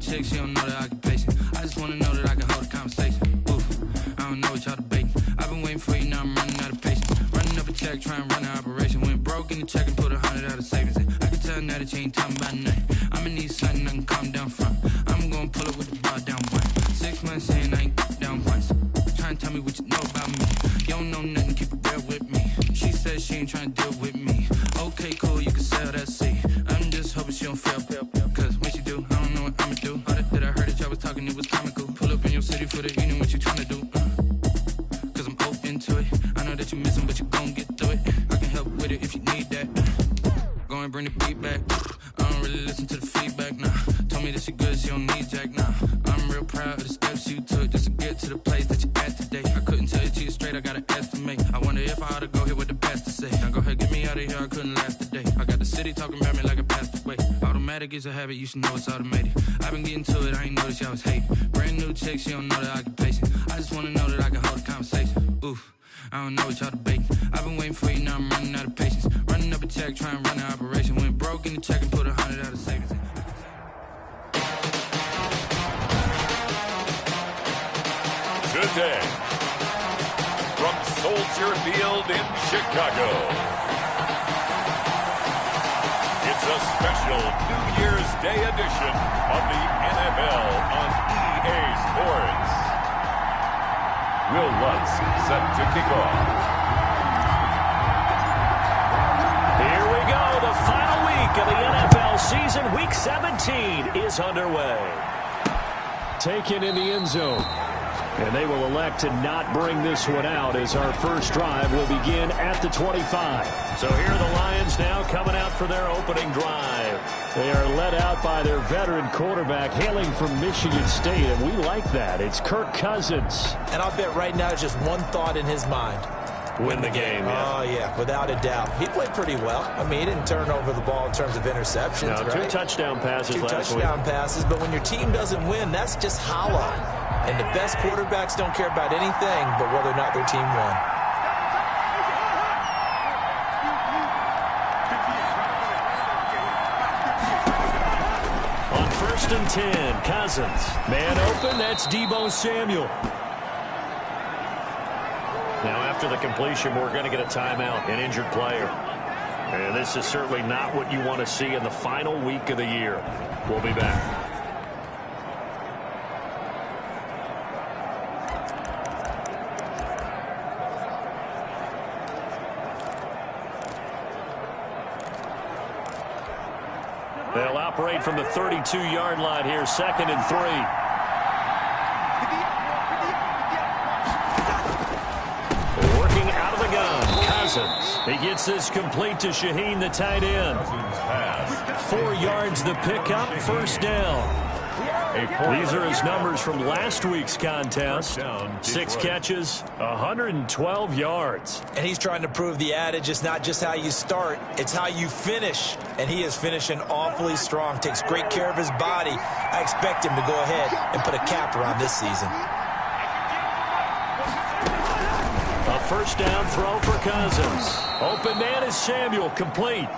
chick, she don't know the occupation. I just wanna know that I can hold a conversation. Oof, I don't know what y'all debating. I've been waiting for you, now I'm running out of patience. Running up a check, trying to run an operation. Went broke in the check and put 100 out of savings in. I can tell now that you ain't talking about nothing. I'ma need something I can calm down from. I'm gonna pull up with the bar down one. 6 months saying I ain't down once. Trying to tell me what you know about me. You don't know nothing, keep it real with me. She said she ain't trying to deal with me. Okay, cool, you can sell that seat. I'm just hoping she don't fail. Cause when she do, I don't know what I'ma do. All that I heard that y'all was talking, it was comical. Pull up in your city for the evening, what you trying to do? Cause I'm open to it. I know that you missing, but you gon' get through it. I can help with it if you need that. Go and bring the beat back. I don't really listen to the feedback, nah. Told me that she good, she don't need Jack, nah. I'm real proud of the steps you took just to get to the place that you're at today. I couldn't tell you to you straight, I gotta estimate. I wonder if I ought to go here with the best to say. Now go ahead, get me out of here, I couldn't last a day. I got the city talking about me like I passed away. Automatic is a habit, you should know it's automated. I've been getting to it, I ain't noticed y'all was hating. Brand new chick, she don't know the occupation. I just wanna know that I can hold a conversation. Oof, I don't know what y'all debating. I've been waiting for you, now I'm running out of patience. Running up a check, trying to run an operation. Went broke in the check and put 100 out of savings in. Today, from Soldier Field in Chicago, it's a special New Year's Day edition of the NFL on EA Sports. Will Lutz set to kick off. Here we go. The final week of the NFL season. Week 17 is underway. Taken in the end zone. And they will elect to not bring this one out as our first drive will begin at the 25. So here are the Lions now coming out for their opening drive. They are led out by their veteran quarterback hailing from Michigan State, and we like that. It's Kirk Cousins. And I'll bet right now there's just one thought in his mind. Win the game. Yeah. Oh, yeah, without a doubt. He played pretty well. I mean, he didn't turn over the ball in terms of interceptions, no, right? 2 touchdown passes last week. 2 touchdown passes, but when your team doesn't win, that's just hollow. And the best quarterbacks don't care about anything but whether or not their team won. On 1st and 10, Cousins. Man open, that's Deebo Samuel. Now after the completion, we're going to get a timeout, an injured player. And this is certainly not what you want to see in the final week of the year. We'll be back. They'll operate from the 32-yard line here, 2nd and 3. Working out of the gun, Cousins. He gets this complete to Shaheen, the tight end. 4 yards the pickup, 1st down. These are his numbers from last week's contest. 6 catches, 112 yards. And he's trying to prove the adage, it's not just how you start, it's how you finish. And he is finishing awfully strong, takes great care of his body. I expect him to go ahead and put a capper on this season. A 1st down throw for Cousins. Open man is Samuel, complete.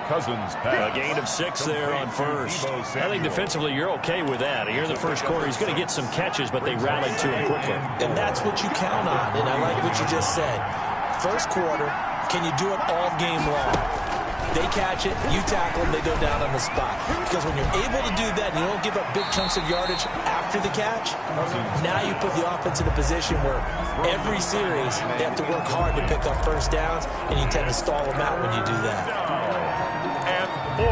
Cousins A gain of 6 there on 1st. I think defensively you're okay with that. Here in the 1st quarter, he's going to get some catches, but they rallied to him quickly. And that's what you count on, and I like what you just said. 1st quarter, can you do it all game long? They catch it, you tackle them, they go down on the spot. Because when you're able to do that and you don't give up big chunks of yardage after the catch, now you put the offense in a position where every series they have to work hard to pick up 1st downs, and you tend to stall them out when you do that. 4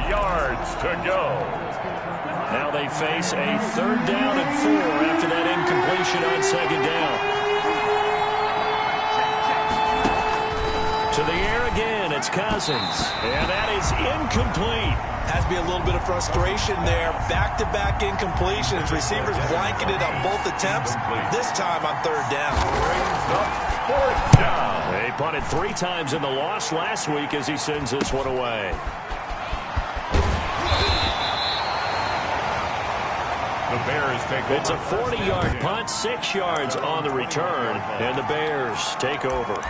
yards to go. Now they face a 3rd down and 4 after that incompletion on 2nd down. To the air again, it's Cousins. And that is incomplete. Has to be a little bit of frustration there. Back-to-back incompletions. Receivers blanketed on both attempts. This time on 3rd down. Brings up 4th down. They punted 3 times in the loss last week as he sends this one away. The Bears take over. It's a 40-yard punt, 6 yards on the return, and the Bears take over.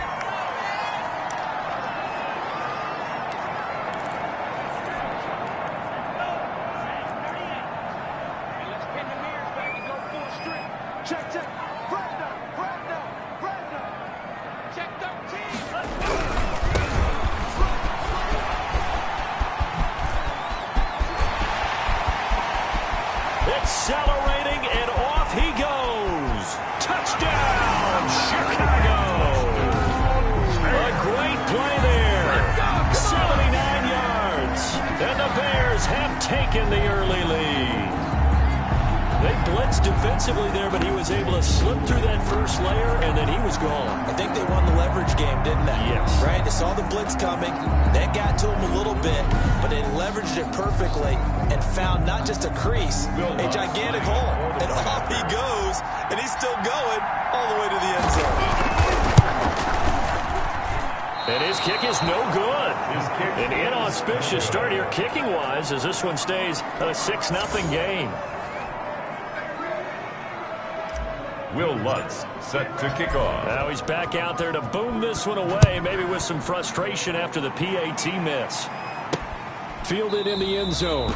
Check. Brenda. Check 13. Accelerating, and off he goes. Touchdown, Chicago. A great play there. 79 yards. And the Bears have taken the early lead. They blitzed defensively there, but he was able to slip through that first layer, and then he was gone. I think they won the leverage game, didn't they? Yes. Right? They saw the blitz coming. That got to him a little bit, but they leveraged it perfectly and found not just a crease, a gigantic hole. And off he goes, and he's still going all the way to the end zone. And his kick is no good. An inauspicious start here kicking-wise as this one stays a 6-0 game. Will Lutz set to kick off. Now he's back out there to boom this one away, maybe with some frustration after the PAT miss. Fielded in the end zone.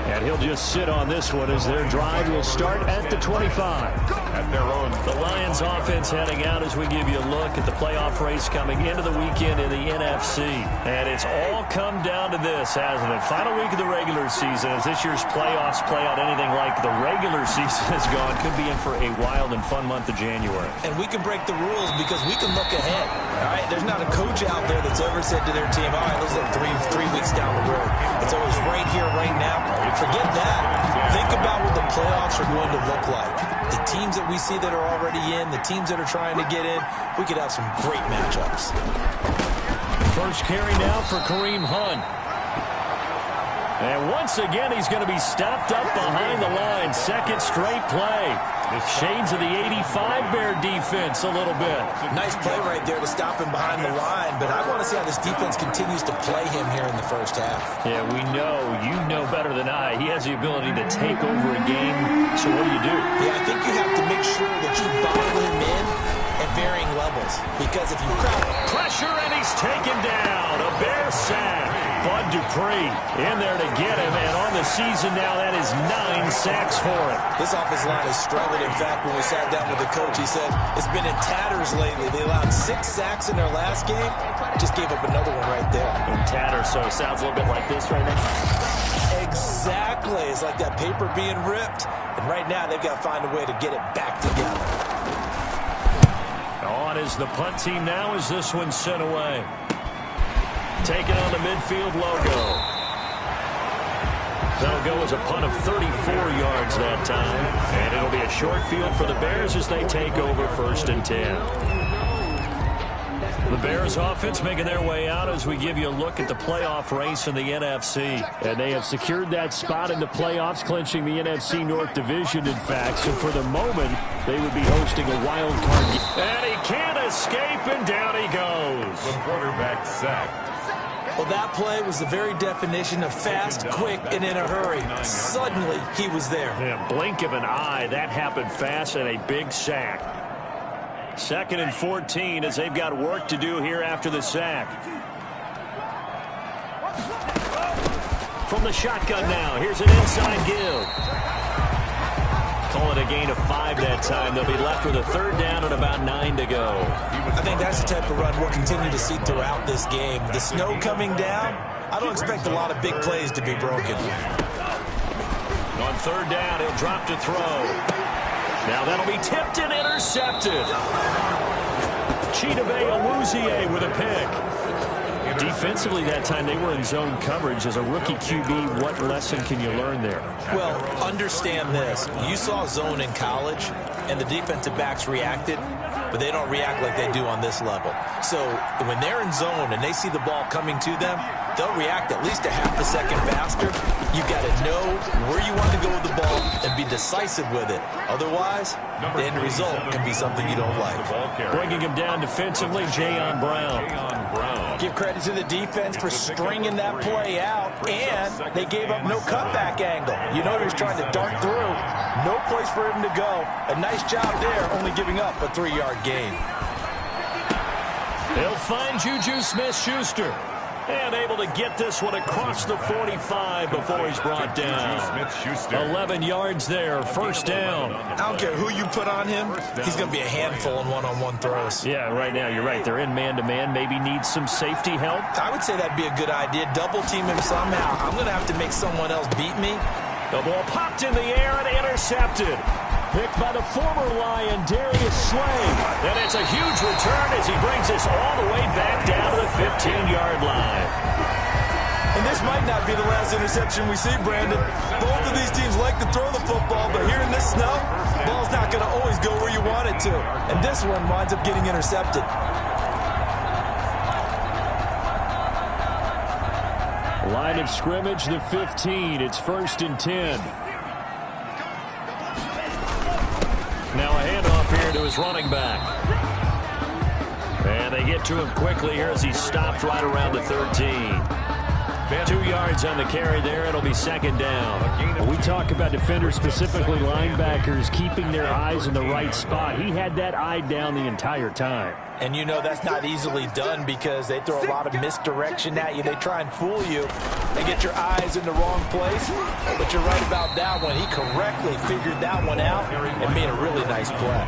And he'll just sit on this one as their drive will start at the 25. At their own. The Lions offense heading out as we give you a look at the playoff race coming into the weekend in the NFC. And it's all come down to this, hasn't it? Final week of the regular season. As this year's playoffs play out anything like the regular season has gone, could be in for a wild and fun month of January. And we can break the rules because we can look ahead. All right, there's not a coach out there that's ever said to their team, all right, let's look three weeks down the road. It's always right here, right now. Forget that. Think about what the playoffs are going to look like. The teams that we see that are already in, the teams that are trying to get in, we could have some great matchups. First carry now for Kareem Hunt. And once again, he's going to be stopped up behind the line. Second straight play. Shades of the 85 Bear defense a little bit. Nice play right there to stop him behind the line, but I want to see how this defense continues to play him here in the first half. Yeah, we know, you know better than I, he has the ability to take over a game. So what do? Yeah, I think you have to make sure that you bottle him in at varying levels, because if you crowd pressure and he's taken down. A Bear sack. Bud Dupree in there to get him, and on the season now, that is 9 sacks for him. This offensive line has struggled. In fact, when we sat down with the coach, he said it's been in tatters lately. They allowed 6 sacks in their last game. Just gave up another one right there. In tatters, so it sounds a little bit like this right now. Exactly. It's like that paper being ripped. And right now, they've got to find a way to get it back together. On is the punt team now as this one's sent away. Taking on the midfield logo. That'll go as a punt of 34 yards that time. And it'll be a short field for the Bears as they take over 1st and 10. The Bears offense making their way out as we give you a look at the playoff race in the NFC. And they have secured that spot in the playoffs, clinching the NFC North Division, in fact. So for the moment, they would be hosting a wild card game. And he can't escape, and down he goes. The quarterback sacked. Well, that play was the very definition of fast, quick, and in a hurry. Suddenly, he was there. Yeah, blink of an eye. That happened fast, and a big sack. 2nd and 14 as they've got work to do here after the sack. From the shotgun now, here's an inside give. Call it a gain of 5 that time. They'll be left with a 3rd down and about 9 to go. I think that's the type of run we'll continue to see throughout this game. The snow coming down, I don't expect a lot of big plays to be broken. On 3rd down, he'll drop to throw. Now that'll be tipped and intercepted. Chidobe Awuzie with a pick. Defensively that time, they were in zone coverage. As a rookie QB, what lesson can you learn there? Well, understand this. You saw zone in college, and the defensive backs reacted, but they don't react like they do on this level. So when they're in zone and they see the ball coming to them, they'll react at least a half a second faster. You've got to know where you want to go with the ball and be decisive with it. Otherwise, the end result can be something you don't like. Bringing him down defensively, Jayon Brown. Give credit to the defense for stringing that play out, and they gave up no cutback angle. You know he was trying to dart through. No place for him to go. A nice job there, only giving up a 3-yard gain. They'll find Juju Smith-Schuster. And able to get this one across the 45 before he's brought down. 11 yards there, first down. I don't care who you put on him, he's going to be a handful in one-on-one throws. Yeah, right now you're right. They're in man-to-man, maybe need some safety help. I would say that'd be a good idea. Double team him somehow. I'm going to have to make someone else beat me. The ball popped in the air and intercepted. Picked by the former Lion, Darius Slay. And it's a huge return as he brings us all the way back down to the 15-yard line. And this might not be the last interception we see, Brandon. Both of these teams like to throw the football, but here in this snow, the ball's not going to always go where you want it to. And this one winds up getting intercepted. Line of scrimmage, the 15. It's 1st and 10. Now a handoff here to his running back. And they get to him quickly here as he stopped right around the 13. 2 yards on the carry there. It'll be 2nd down. When we talk about defenders, specifically linebackers, keeping their eyes in the right spot. He had that eye down the entire time. And you know that's not easily done because they throw a lot of misdirection at you. They try and fool you. They get your eyes in the wrong place. But you're right about that one. He correctly figured that one out and made a really nice play.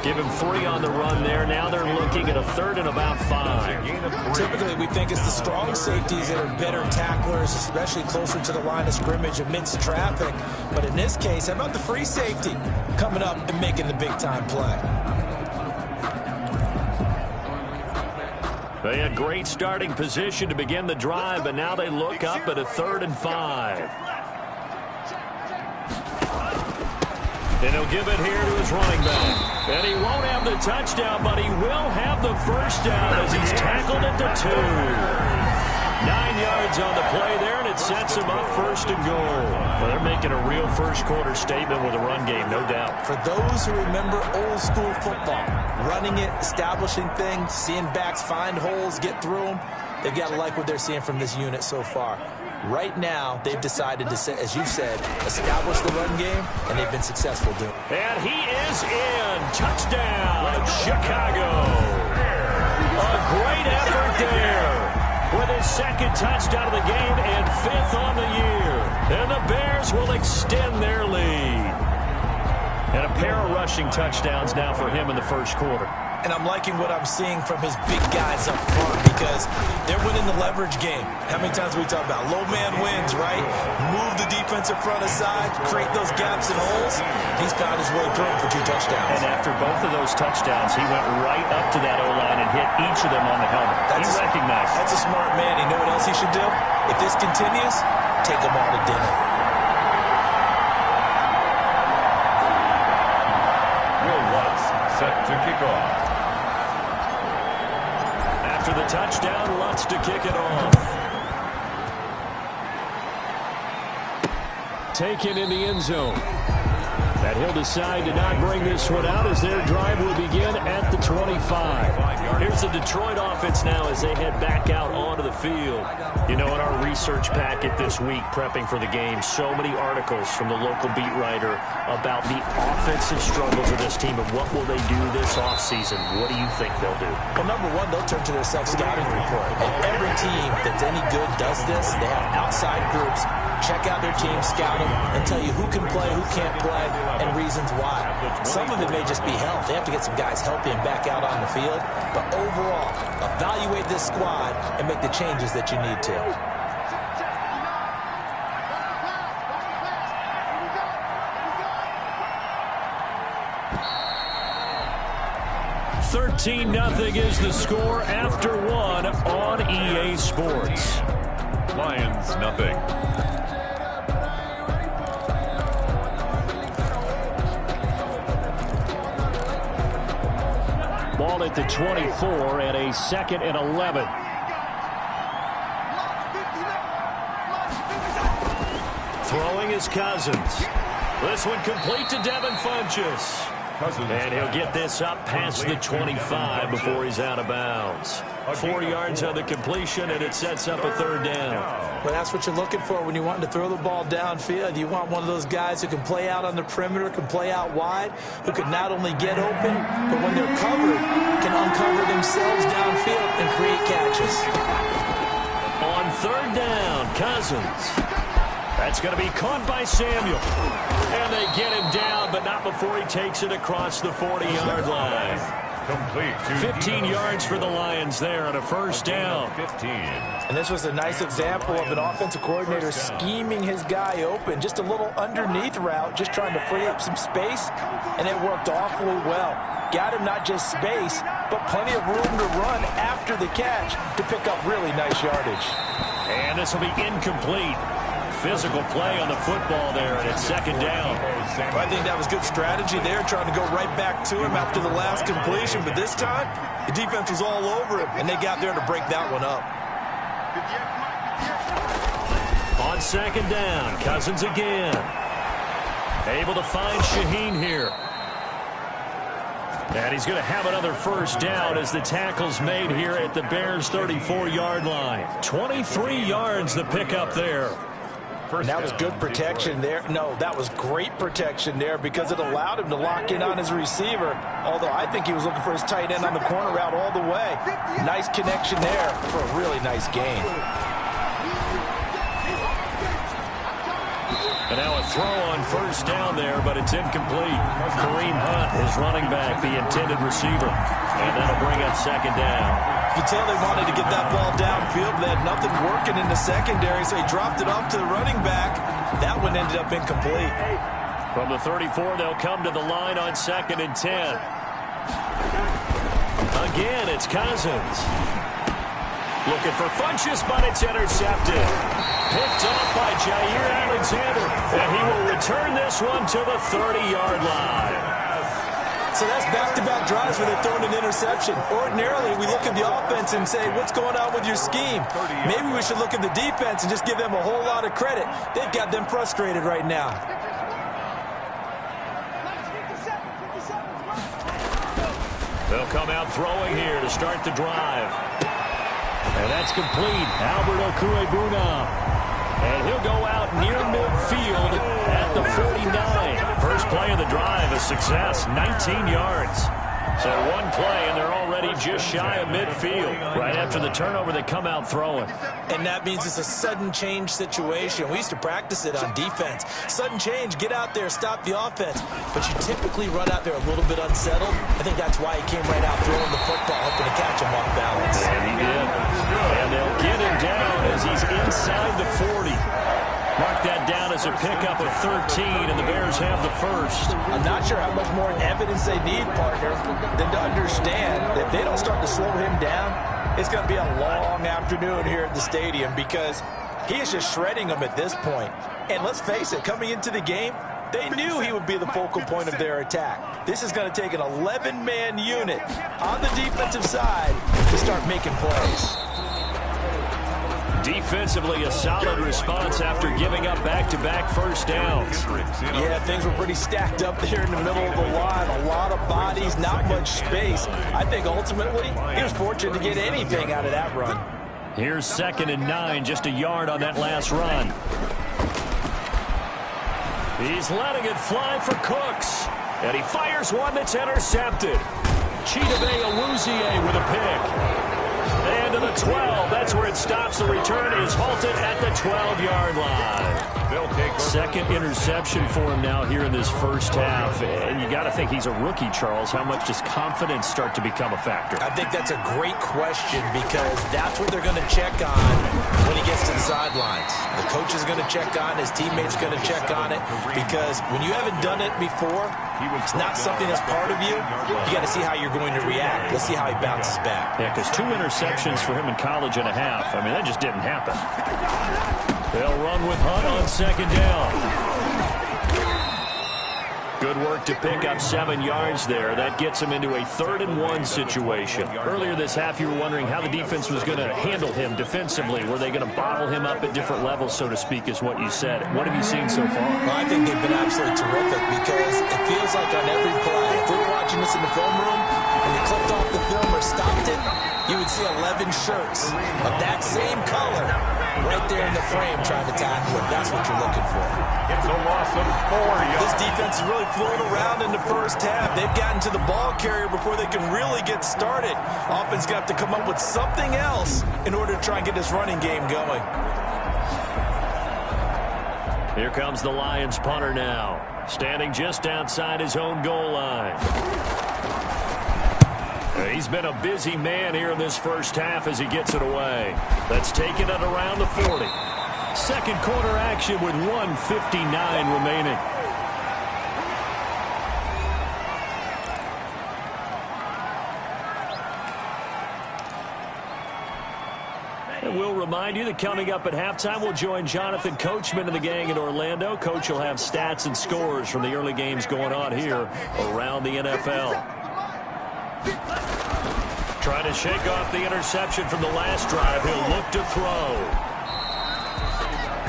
Give him 3 on the run there. Now they're looking at a 3rd and about 5. Typically, we think it's the strong safeties that are better tacklers, especially closer to the line of scrimmage amidst traffic. But in this case, how about the free safety coming up and making the big-time play? They had great starting position to begin the drive, but now they look up at a 3rd and 5. And he'll give it here to his running back. And he won't have the touchdown, but he will have the first down as he's tackled at the 2. 9 yards on the play there, and it sets him up 1st and goal. Well, they're making a real first-quarter statement with a run game, no doubt. For those who remember old-school football, running it, establishing things, seeing backs find holes, get through them, they've got to like what they're seeing from this unit so far. Right now, they've decided to, as you said, establish the run game, and they've been successful doing it. And he is in. Touchdown, Chicago. A great effort there with his 2nd touchdown of the game and 5th on the year. And the Bears will extend their lead. And a pair of rushing touchdowns now for him in the 1st quarter. And I'm liking what I'm seeing from his big guys up front because they're winning the leverage game. How many times we talk about low man wins, right? Move the defensive front aside, create those gaps and holes. He's found his way through for 2 touchdowns. And after both of those touchdowns, he went right up to that O-line and hit each of them on the helmet. He recognized. That's a smart man. You know what else he should do? If this continues, take them all to dinner. Set to kick off. After the touchdown, Lutz to kick it off. Taken in the end zone. And he'll decide to not bring this one out as their drive will begin at the 25. Here's the Detroit offense now as they head back out onto the field. You know, in our research packet this week, prepping for the game, so many articles from the local beat writer about the offensive struggles of this team and what will they do this offseason. What do you think they'll do? Well, number one, they'll turn to their self-scouting report. And every team that's any good does this. They have outside groups. Check out their team, scout them, and tell you who can play, who can't play, and reasons why. Some of it may just be health. They have to get some guys healthy and back out on the field. But overall, evaluate this squad and make the changes that you need to. $13-0 is the score after 1 on EA Sports. Lions, nothing. Ball at the 24 and a 2nd and 11. Throwing is Cousins. This one complete to Devin Funchess. And he'll get this up past the 25 before he's out of bounds. 4 yards on the completion, and it sets up a 3rd down. Well, that's what you're looking for when you want to throw the ball downfield. You want one of those guys who can play out on the perimeter, can play out wide, who can not only get open, but when they're covered, can uncover themselves downfield and create catches. third down. Cousins. That's going to be caught by Samuel. And they get him down, but not before he takes it across the 40-yard line. Complete. 15 yards for the Lions there on a first down. 15. And this was a nice example of an offensive coordinator scheming his guy open. Just a little underneath route, just trying to free up some space, and it worked awfully well. Got him not just space, but plenty of room to run after the catch to pick up really nice yardage. And this will be incomplete. Physical play on the football there, and it's second down. I think that was good strategy there, trying to go right back to him after the last completion. But this time, the defense was all over him, and they got there to break that one up. On second down, Cousins again. Able to find Shaheen here. And he's going to have another first down as the tackle's made here at the Bears' 34-yard line. 23 yards the pickup there. And that was good protection there. No, that was great protection there because it allowed him to lock in on his receiver. Although I think he was looking for his tight end on the corner route all the way. Nice connection there for a really nice gain. And now a throw on first down there, but it's incomplete. Kareem Hunt, his running back, the intended receiver. And that'll bring up second down. You can tell they wanted to get that ball downfield. They had nothing working in the secondary, so he dropped it off to the running back. That one ended up incomplete. From the 34, they'll come to the line on 2nd and 10. Again, it's Cousins. Looking for Funchess, but it's intercepted. Picked up by Jair Alexander, and he will return this one to the 30-yard line. So that's back-to-back drives where they're throwing an interception. Ordinarily, we look at the offense and say, what's going on with your scheme? Maybe we should look at the defense and just give them a whole lot of credit. They've got them frustrated right now. They'll come out throwing here to start the drive. And that's complete. Albert Okuebuna. And he'll go out near midfield at the 49. First play of the drive, a success, 19 yards. So one play, and they're already just shy of midfield. Right after the turnover, they come out throwing. And that means it's a sudden change situation. We used to practice it on defense. Sudden change, get out there, stop the offense. But you typically run out there a little bit unsettled. I think that's why he came right out throwing the football, hoping to catch him off balance. And he did. And they'll get him down as he's inside the 40. Mark that down as a pickup of 13, and the Bears have the first. I'm not sure how much more evidence they need, partner, than to understand that if they don't start to slow him down, it's going to be a long afternoon here at the stadium because he is just shredding them at this point. And let's face it, coming into the game, they knew he would be the focal point of their attack. This is going to take an 11-man unit on the defensive side to start making plays. Defensively, a solid response after giving up back-to-back first downs. Yeah, things were pretty stacked up there in the middle of the line. A lot of bodies, not much space. I think ultimately he was fortunate to get anything out of that run. Here's 2nd and 9, just a yard on that last run. He's letting it fly for Cooks. And he fires one that's intercepted. Chidobe Awuzie with a pick. And to the 12. That's where it stops. The return is halted at the 12-yard line. Second interception for him now here in this first half. And you got to think he's a rookie, Charles. How much does confidence start to become a factor? I think that's a great question because that's what they're going to check on when he gets to the sidelines. The coach is going to check on, his teammates are going to check on it because when you haven't done it before, it's not something that's part of you. You got to see how you're going to react. Let's see how he bounces back. Yeah, because 2 interceptions for him in college and a half. I mean, that just didn't happen. They'll run with Hunt on 2nd down. Good work to pick up 7 yards there. That gets him into a 3rd and 1 situation. Earlier this half, you were wondering how the defense was going to handle him defensively. Were they going to bottle him up at different levels, so to speak, is what you said. What have you seen so far? Well, I think they've been absolutely terrific because it feels like on every play, if we were watching this in the film room, when you clicked off the film or stopped it, you would see 11 shirts of that same color right there in the frame trying to tackle it. That's what you're looking for. It's a loss of 4 yards. This defense is really floating around in the first half. They've gotten to the ball carrier before they can really get started. Offense going to have to come up with something else in order to try and get this running game going. Here comes the Lions punter now, standing just outside his own goal line. He's been a busy man here in this first half as he gets it away. That's taken it around the 40. Second quarter action with 1:59 remaining. And we'll remind you that coming up at halftime, we'll join Jonathan Coachman and the gang in Orlando. Coach will have stats and scores from the early games going on here around the NFL. Trying to shake off the interception from the last drive. He'll look to throw.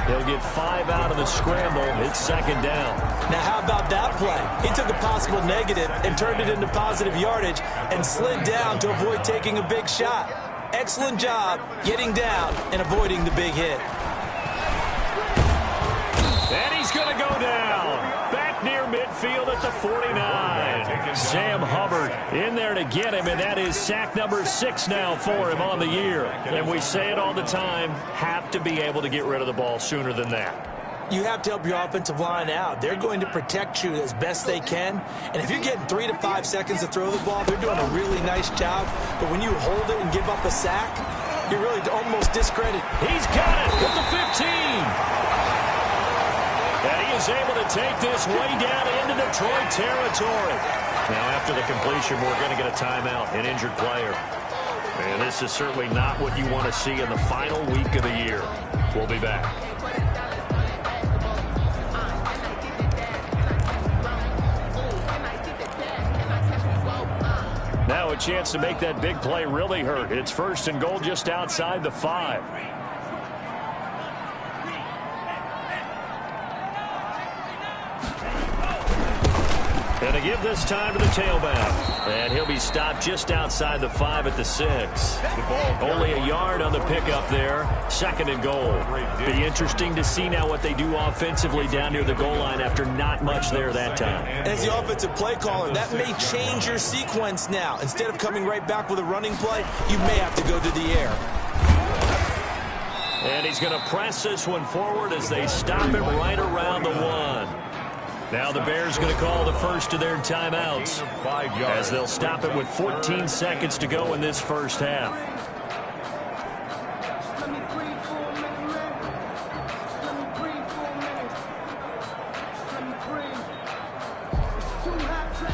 He'll get 5 out of the scramble. It's second down. Now, how about that play? He took a possible negative and turned it into positive yardage and slid down to avoid taking a big shot. Excellent job getting down and avoiding the big hit. And he's going to go down. Back near midfield at the 49. Sam Hubbard in there to get him, and that is sack number 6 now for him on the year. And we say it all the time, have to be able to get rid of the ball sooner than that. You have to help your offensive line out. They're going to protect you as best they can. And if you're getting 3 to 5 seconds to throw the ball, they're doing a really nice job. But when you hold it and give up a sack, you're really almost discredited. He's got it at the 15. And he is able to take this way down into Detroit territory. Now, after the completion, we're going to get a timeout, an injured player. And this is certainly not what you want to see in the final week of the year. We'll be back. Now a chance to make that big play really hurt. It's first and goal just outside the 5. And to give this time to the tailback. And he'll be stopped just outside the 5 at the 6. Only a yard on the pickup there. Second and goal. Be interesting to see now what they do offensively down near the goal line after not much there that time. As the offensive play caller, that may change your sequence now. Instead of coming right back with a running play, you may have to go to the air. And he's going to press this one forward as they stop him right around the 1. Now the Bears going to call the first of their timeouts as they'll stop it with 14 seconds to go in this first half.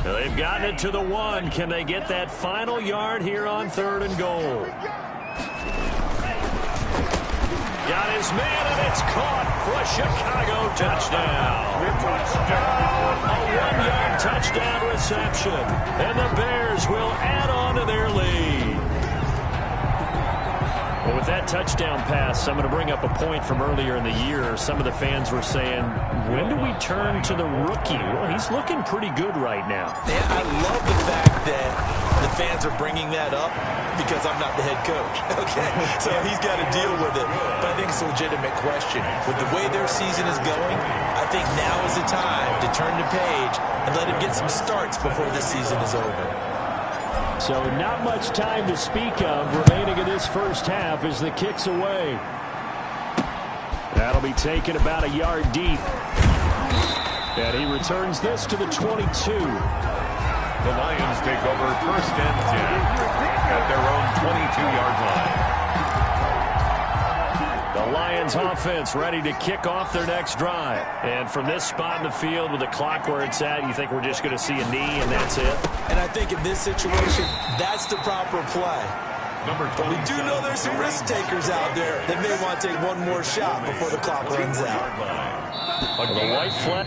They've gotten it to the 1. Can they get that final yard here on third and goal? Got his man, and it's caught for a Chicago touchdown. A 1-yard touchdown reception. And the Bears will add on to their lead. Well, with that touchdown pass, I'm going to bring up a point from earlier in the year. Some of the fans were saying, when do we turn to the rookie? Well, he's looking pretty good right now. Yeah, I love the fact that the fans are bringing that up because I'm not the head coach. Okay, so he's got to deal with it. But I think it's a legitimate question. With the way their season is going, I think now is the time to turn the page and let him get some starts before this season is over. So not much time to speak of remaining in this first half as the kick's away. That'll be taken about a yard deep. And he returns this to the 22. The Lions take over first and 10 at their own 22-yard line. The Lions offense ready to kick off their next drive. And from this spot in the field with the clock where it's at, you think we're just going to see a knee and that's it? And I think in this situation, that's the proper play. But we do know there's some risk takers out there that may want to take one more shot before the clock runs out. The white flag.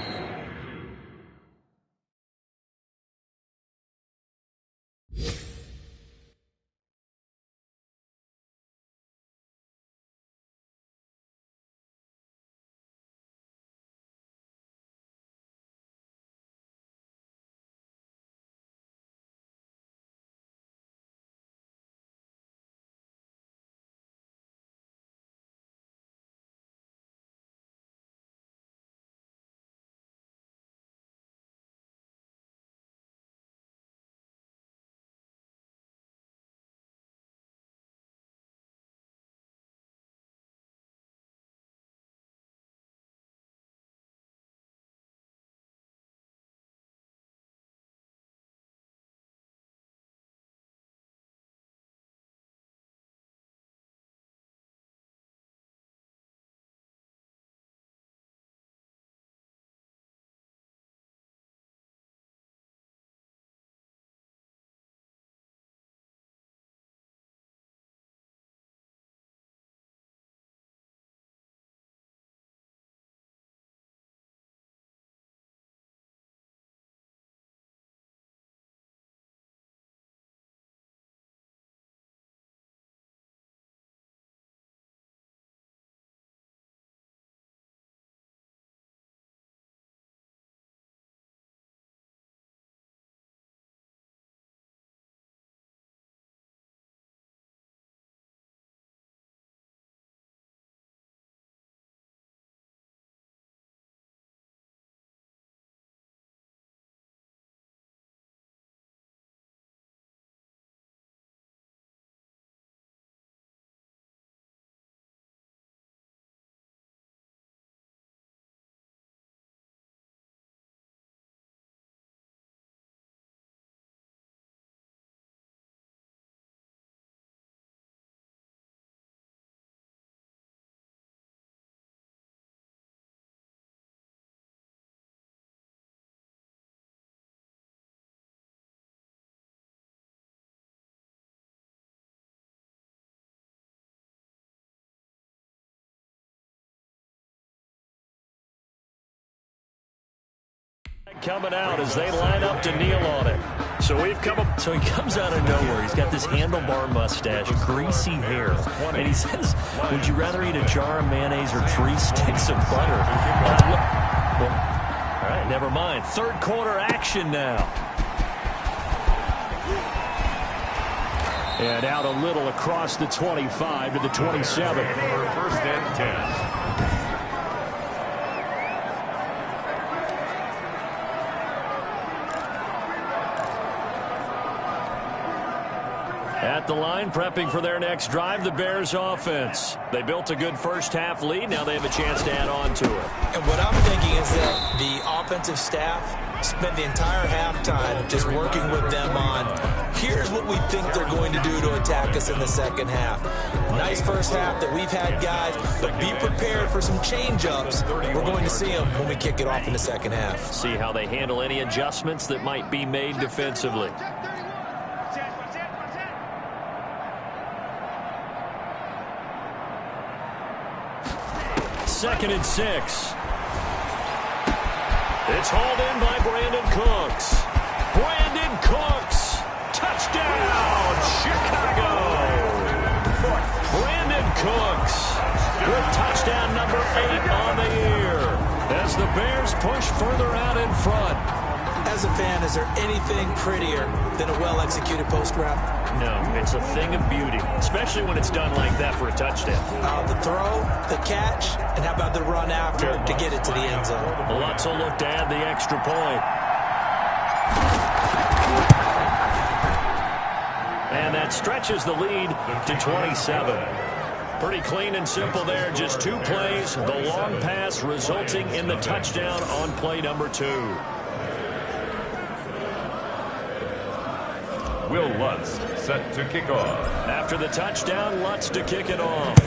Coming out as they line up to kneel on it. So he comes out of nowhere. He's got this handlebar mustache, greasy hair, and he says, "Would you rather eat a jar of mayonnaise or 3 sticks of butter?" All right, never mind. Third quarter action now. And out a little across the 25 to the 27. First and 10. At the line, prepping for their next drive, the Bears offense. They built a good first-half lead. Now they have a chance to add on to it. And what I'm thinking is that the offensive staff spent the entire halftime just working with them on, here's what we think they're going to do to attack us in the second half. Nice first half that we've had, guys, but be prepared for some change-ups. We're going to see them when we kick it off in the second half. See how they handle any adjustments that might be made defensively. Second and 6. It's hauled in by Brandon Cooks. Brandon Cooks. Touchdown, Chicago. Brandon Cooks with touchdown number 8 on the year as the Bears push further out in front. As a fan, is there anything prettier than a well-executed post route? No, it's a thing of beauty, especially when it's done like that for a touchdown. The throw, the catch, and how about the run after to get it to the end zone? Lutz will look to add the extra point. And that stretches the lead to 27. Pretty clean and simple there, just 2 plays. The long pass resulting in the touchdown on play number 2. Will Lutz set to kick off. After the touchdown, Lutz to kick it off.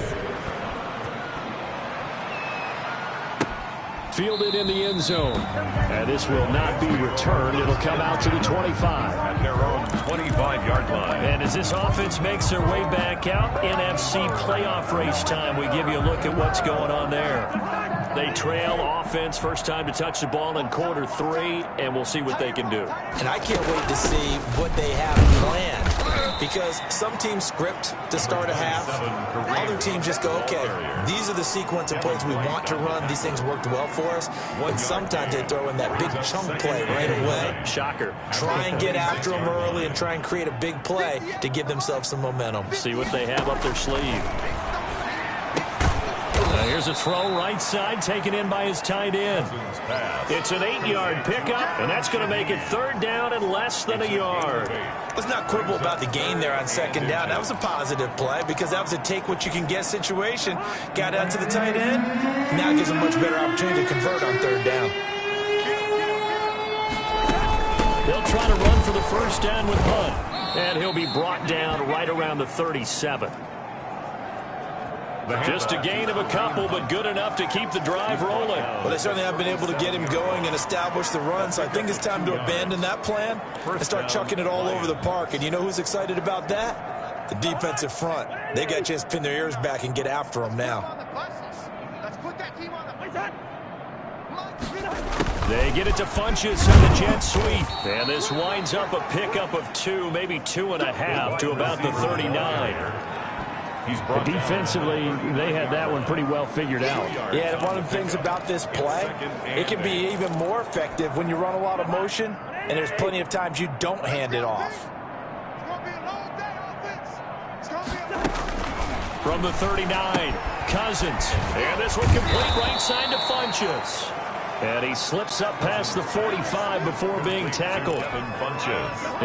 Fielded in the end zone. And this will not be returned. It'll come out to the 25. At their own 25-yard line. And as this offense makes their way back out, NFC playoff race time, we give you a look at what's going on there. They trail offense, first time to touch the ball in quarter 3, and we'll see what they can do. And I can't wait to see what they have planned, because some teams script to start a half. Other teams just go, okay, these are the sequence of plays we want to run. These things worked well for us. And sometimes they throw in that big chunk play right away. Shocker. Try and get after them early and try and create a big play to give themselves some momentum. See what they have up their sleeve. Here's a throw right side, taken in by his tight end. It's an 8-yard pickup, and that's going to make it third down and less than a yard. Let's not quibble about the gain there on second down. That was a positive play because that was a take-what-you-can-get situation. Got out to the tight end. Now gives a much better opportunity to convert on third down. They'll try to run for the first down with Hunt, and he'll be brought down right around the 37. Just a gain of a couple, but good enough to keep the drive rolling. Well, they certainly have been able to get him going and establish the run, so I think it's time to abandon that plan and start chucking it all over the park. And you know who's excited about that? The defensive front. They got a chance to pin their ears back and get after him now. They get it to Funchess on the jet sweep. And this winds up a pickup of 2, maybe 2.5 to about the 39. Defensively, they had that one pretty well figured out. Yeah, and one of the things about this play, it can be even more effective when you run a lot of motion, and there's plenty of times you don't hand it off. From the 39, Cousins. And this one complete right side to Funchess. And he slips up past the 45 before being tackled.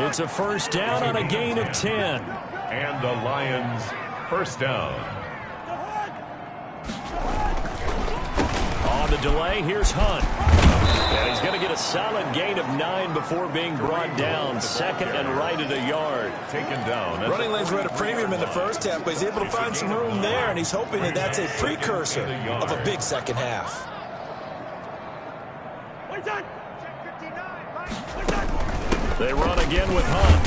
It's a first down on a gain of 10. And the Lions first down. On the delay, here's Hunt. And he's going to get a solid gain of 9 before being brought down. Second and right at a yard. Taken down. Running lanes were at a premium in the first half, but he's able to find some room there, and he's hoping that that's a precursor of a big second half. They run again with Hunt.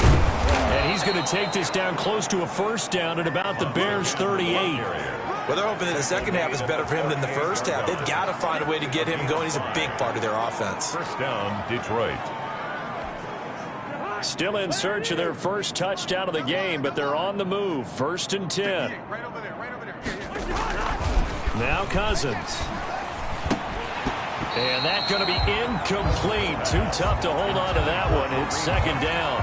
And he's going to take this down close to a first down at about the Bears' 38. Well, they're hoping that the second half is better for him than the first half. They've got to find a way to get him going. He's a big part of their offense. First down, Detroit. Still in search of their first touchdown of the game, but they're on the move. 1st and 10. Now Cousins. And that's going to be incomplete. Too tough to hold on to that one. It's second down.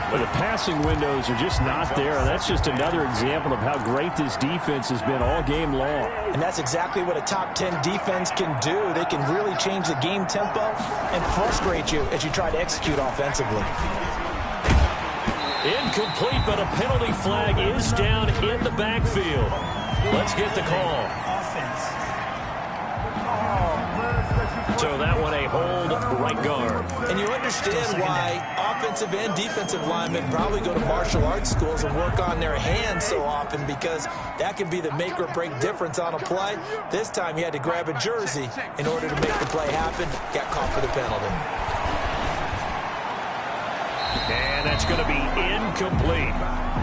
But the passing windows are just not there. And that's just another example of how great this defense has been all game long. And that's exactly what a top 10 defense can do. They can really change the game tempo and frustrate you as you try to execute offensively. Incomplete, but a penalty flag is down in the backfield. Let's get the call. So that one a hold, right guard. And you understand why offensive and defensive linemen probably go to martial arts schools and work on their hands so often, because that can be the make or break difference on a play. This time he had to grab a jersey in order to make the play happen. Got caught for the penalty. And that's going to be incomplete.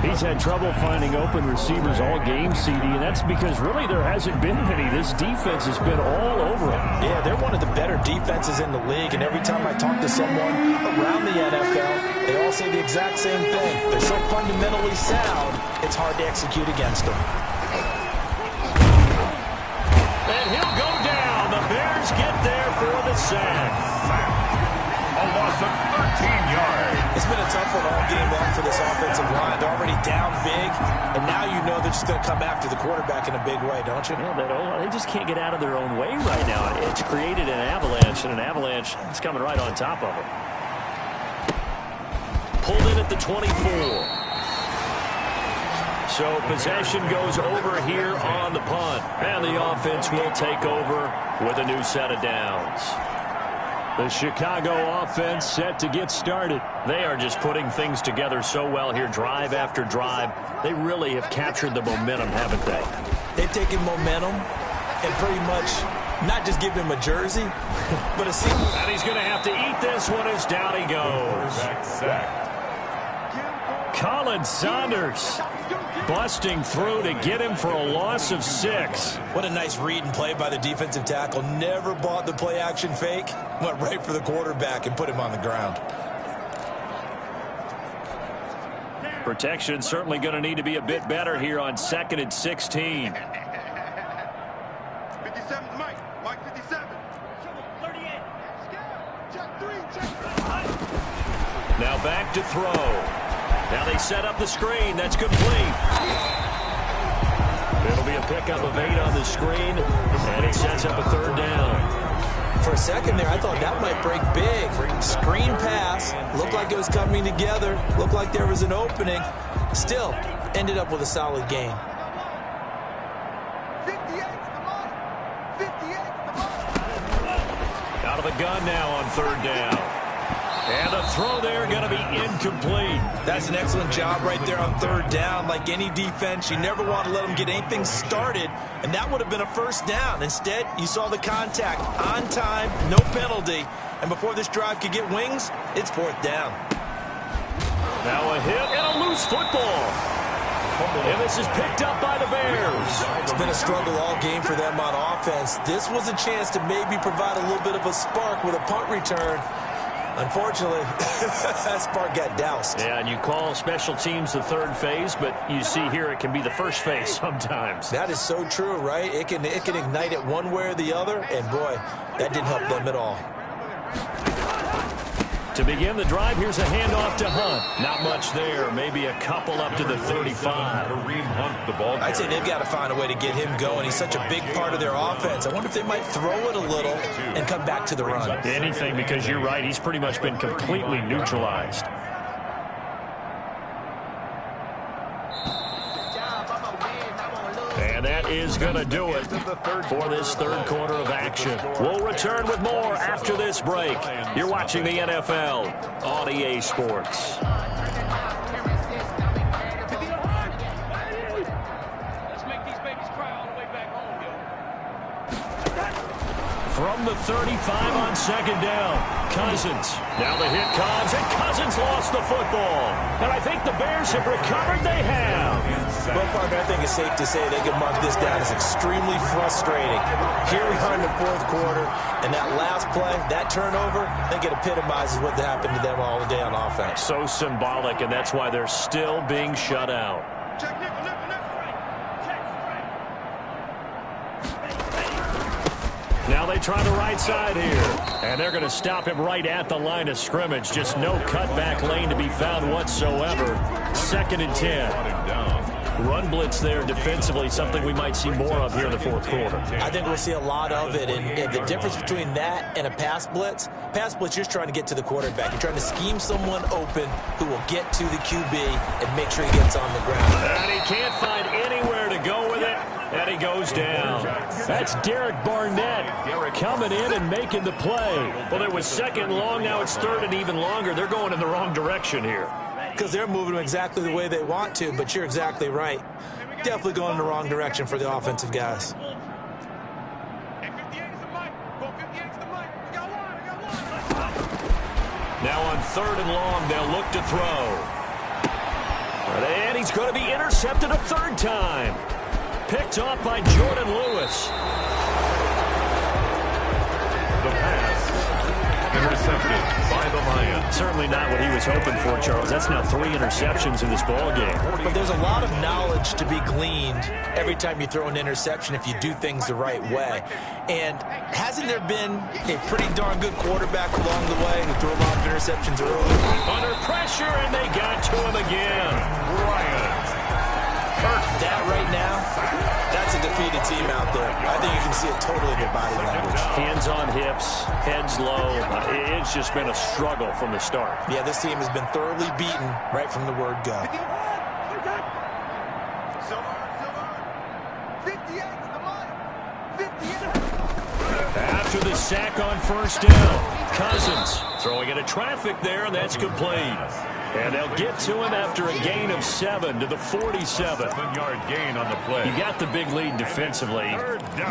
He's had trouble finding open receivers all game, CD, and that's because really there hasn't been many. This defense has been all over him. Yeah, they're one of the better defenses in the league, and every time I talk to someone around the NFL, they all say the exact same thing. They're so fundamentally sound, it's hard to execute against them. And he'll go down. The Bears get there for the sack. A loss of 13 yards. It's been a tough one all game long for this offensive line. They're already down big, and now you know they're just going to come after the quarterback in a big way, don't you? Yeah, they just can't get out of their own way right now. It's created an avalanche, and an avalanche is coming right on top of them. Pulled in at the 24. So possession goes over here on the punt. And the offense will take over with a new set of downs. The Chicago offense set to get started. They are just putting things together so well here, drive after drive. They really have captured the momentum, haven't they? They've taken momentum and pretty much not just give him a jersey, but a seat. And he's going to have to eat this one as down he goes. Colin Saunders busting through to get him for a loss of 6. What a nice read and play by the defensive tackle. Never bought the play action fake. Went right for the quarterback and put him on the ground. Protection certainly going to need to be a bit better here on 2nd and 16. 57's Mike. Mike 57. 38. Check 3. Now back to throw. Now they set up the screen. That's complete. It'll be a pickup of 8 on the screen, and it sets up a 3rd down. For a second there, I thought that might break big. Screen pass. Looked like it was coming together. Looked like there was an opening. Still, ended up with a solid gain. 58's the mark. 58's the mark. Out of the gun now on 3rd down. And the throw there going to be incomplete. That's an excellent job right there on 3rd down. Like any defense, you never want to let them get anything started, and that would have been a 1st down. Instead, you saw the contact on time, no penalty, and before this drive could get wings, it's 4th down. Now a hit and a loose football. And this is picked up by the Bears. It's been a struggle all game for them on offense. This was a chance to maybe provide a little bit of a spark with a punt return. Unfortunately, that spark got doused. Yeah, and you call special teams the 3rd phase, but you see here it can be the 1st phase sometimes. That is so true, right? It can ignite it one way or the other, and boy, that didn't help them at all. To begin the drive, here's a handoff to Hunt. Not much there, maybe a couple up to the 35. Kareem Hunt, the ball carrier. I'd say they've got to find a way to get him going. He's such a big part of their offense. I wonder if they might throw it a little and come back to the run. Anything, because you're right, he's pretty much been completely neutralized. And that is going to do it for this 3rd quarter of action. We'll return with more after this break. You're watching the NFL on EA Sports. From the 35 on second down, Cousins. Now the hit comes, and Cousins lost the football. And I think the Bears have recovered. They have. Well, Parker, I think it's safe to say they can mark this down as extremely frustrating. Here we are in the fourth quarter, and that last play, that turnover, I think it epitomizes what happened to them all day on offense. So symbolic, and that's why they're still being shut out. Now they try the right side here, and they're going to stop him right at the line of scrimmage. Just no cutback lane to be found whatsoever. 2nd and 10. Run blitz there defensively, something we might see more of here in the fourth quarter. I think we'll see a lot of it, and the difference between that and a pass blitz, you're just trying to get to the quarterback. You're trying to scheme someone open who will get to the QB and make sure he gets on the ground. And he can't find anywhere to go with it. And he goes down. That's Derek Barnett coming in and making the play. Well, it was 2nd long. Now it's 3rd and even longer. They're going in the wrong direction here. Because they're moving exactly the way they want to, but you're exactly right. Definitely going in the wrong direction for the offensive guys. Now on 3rd and long, they'll look to throw. And he's going to be intercepted a 3rd time. Picked off by Jordan Lewis. The pass intercepted by the Lions. Certainly not what he was hoping for, Charles. That's now 3 interceptions in this ball game. But there's a lot of knowledge to be gleaned every time you throw an interception if you do things the right way. And hasn't there been a pretty darn good quarterback along the way who threw a lot of interceptions early? Under pressure, and they got to him again. That right now, that's a defeated team out there. I think you can see it totally in their body language. Hands on hips, heads low. It's just been a struggle from the start. Yeah, this team has been thoroughly beaten right from the word go. After the sack on 1st down, Cousins throwing into traffic there, and that's complete. And they'll get to him after a gain of 7 to the 47. 7-yard gain on the play. You got the big lead defensively.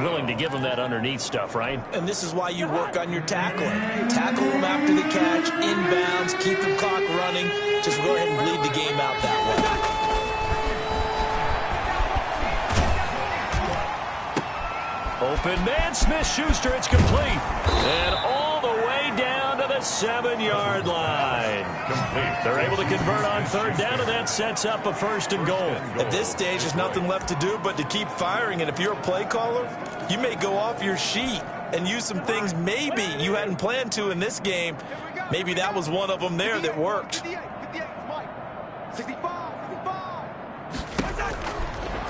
Willing to give him that underneath stuff, right? And this is why you work on your tackling. Tackle them after the catch, inbounds, keep the clock running. Just go ahead and bleed the game out that way. Open man, Smith-Schuster, it's complete. And all the way down to the 7-yard line. They're able to convert on 3rd down, and that sets up a 1st and goal. At this stage, there's nothing left to do but to keep firing. And if you're a play caller, you may go off your sheet and use some things maybe you hadn't planned to in this game. Maybe that was one of them there that worked.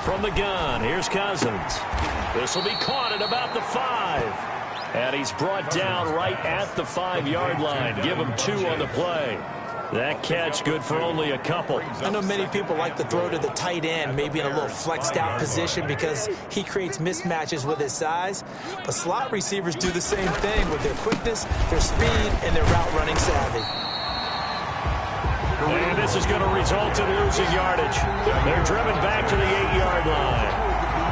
From the gun, here's Cousins. This will be caught at about the 5. And he's brought down right at the 5-yard line. Give him 2 on the play. That catch good for only a couple. I know many people like to throw to the tight end, maybe in a little flexed out position because he creates mismatches with his size. But slot receivers do the same thing with their quickness, their speed, and their route running savvy. And this is going to result in losing yardage. They're driven back to the 8-yard line.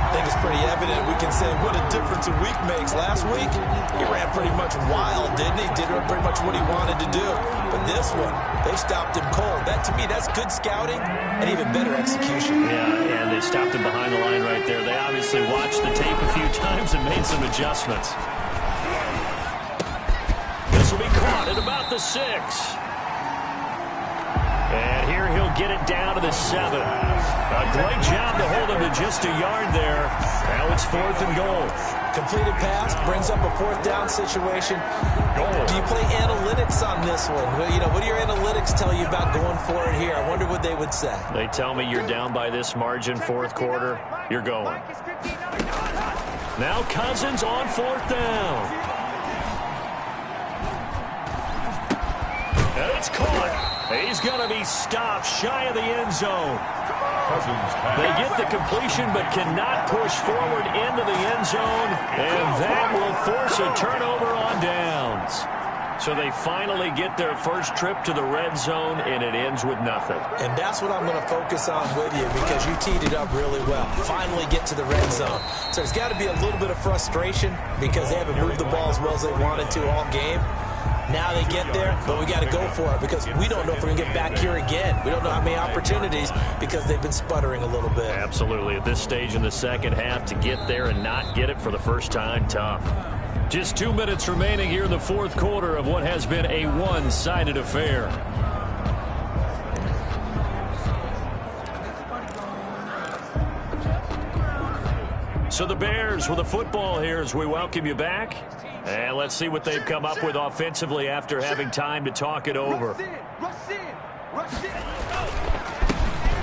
I think it's pretty evident. We can say what a difference a week makes. Last week, he ran pretty much wild, didn't he? Did pretty much what he wanted to do. But this one, they stopped him cold. That, to me, that's good scouting and even better execution. Yeah, and they stopped him behind the line right there. They obviously watched the tape a few times and made some adjustments. This will be caught at about the 6. And here he'll get it down to the 7. A great job to hold him to just a yard there. Now it's 4th and goal. Completed pass brings up a 4th down situation. Do you play analytics on this one? Well, you know, what do your analytics tell you about going for it here? I wonder what they would say. They tell me you're down by this margin, 4th quarter. You're going. Now Cousins on 4th down. And it's caught. He's going to be stopped shy of the end zone. They get the completion but cannot push forward into the end zone, and that will force a turnover on downs. So they finally get their first trip to the red zone, and it ends with nothing. And that's what I'm going to focus on with you, because you teed it up really well. Finally get to the red zone. So there's got to be a little bit of frustration because they haven't moved the ball as well as they wanted to all game. Now they get there, but we got to go for it because we don't know if we're going to get back here again. We don't know how many opportunities because they've been sputtering a little bit. Absolutely. At this stage in the second half, to get there and not get it for the first time, tough. Just 2 minutes remaining here in the fourth quarter of what has been a one-sided affair. So the Bears with the football here as we welcome you back. And let's see what they've come up with offensively after having time to talk it over.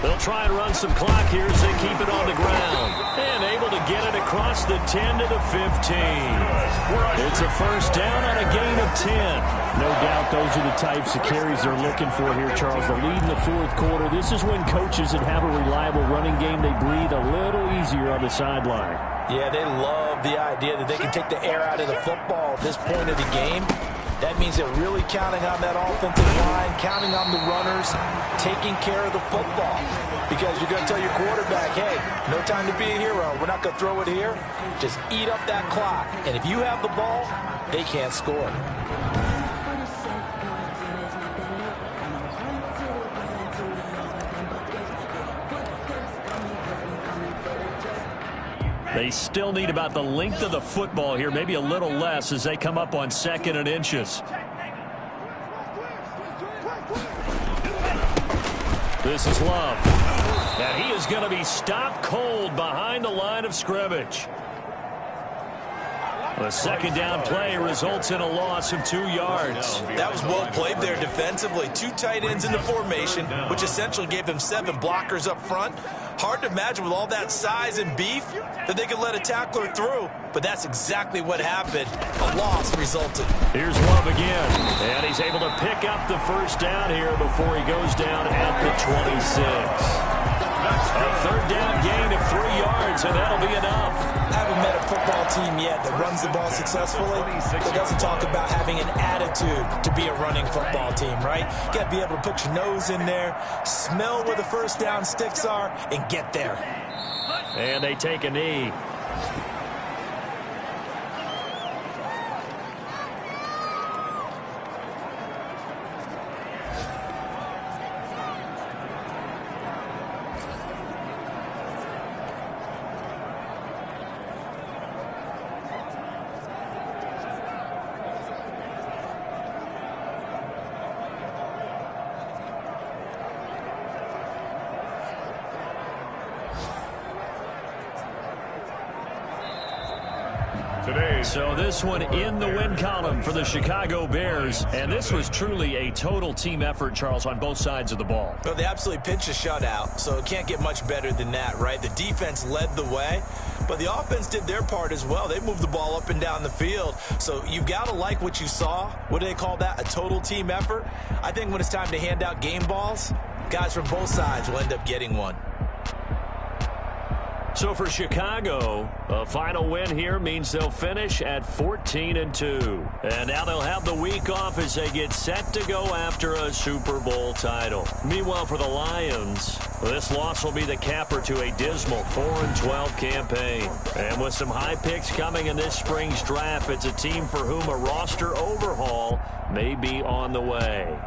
They'll try and run some clock here as they keep it on the ground. And able to get it across the 10 to the 15. It's a first down on a gain of 10. No doubt those are the types of carries they're looking for here, Charles. The lead in the fourth quarter. This is when coaches that have a reliable running game, they breathe a little easier on the sideline. Yeah, they love the idea that they can take the air out of the football at this point of the game. That means they're really counting on that offensive line, counting on the runners, taking care of the football. Because you're going to tell your quarterback, hey, no time to be a hero. We're not going to throw it here. Just eat up that clock. And if you have the ball, they can't score. They still need about the length of the football here, maybe a little less as they come up on 2nd and inches. This is Love. And he is going to be stopped cold behind the line of scrimmage. The second down play results in a loss of 2 yards. That was well played there defensively. 2 tight ends in the formation, which essentially gave them 7 blockers up front. Hard to imagine with all that size and beef that they could let a tackler through, but that's exactly what happened. A loss resulted. Here's Love again, and he's able to pick up the first down here before he goes down at the 26. A third down gain of 3 yards, and that'll be enough. I haven't met a football team yet that runs the ball successfully that doesn't talk about having an attitude to be a running football team, right? You got to be able to put your nose in there, smell where the first down sticks are, and get there. And they take a knee. So this one in the win column for the Chicago Bears. And this was truly a total team effort, Charles, on both sides of the ball. Well, they absolutely pitched a shutout, so it can't get much better than that, right? The defense led the way, but the offense did their part as well. They moved the ball up and down the field. So you've got to like what you saw. What do they call that? A total team effort? I think when it's time to hand out game balls, guys from both sides will end up getting one. So for Chicago, a final win here means they'll finish at 14-2. And now they'll have the week off as they get set to go after a Super Bowl title. Meanwhile, for the Lions, this loss will be the capper to a dismal 4-12 campaign. And with some high picks coming in this spring's draft, it's a team for whom a roster overhaul may be on the way.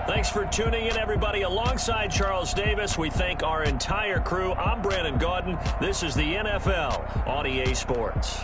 Thanks for tuning in, everybody. Alongside Charles Davis, we thank our entire crew. I'm Brandon Gaudin. This is the NFL on EA Sports.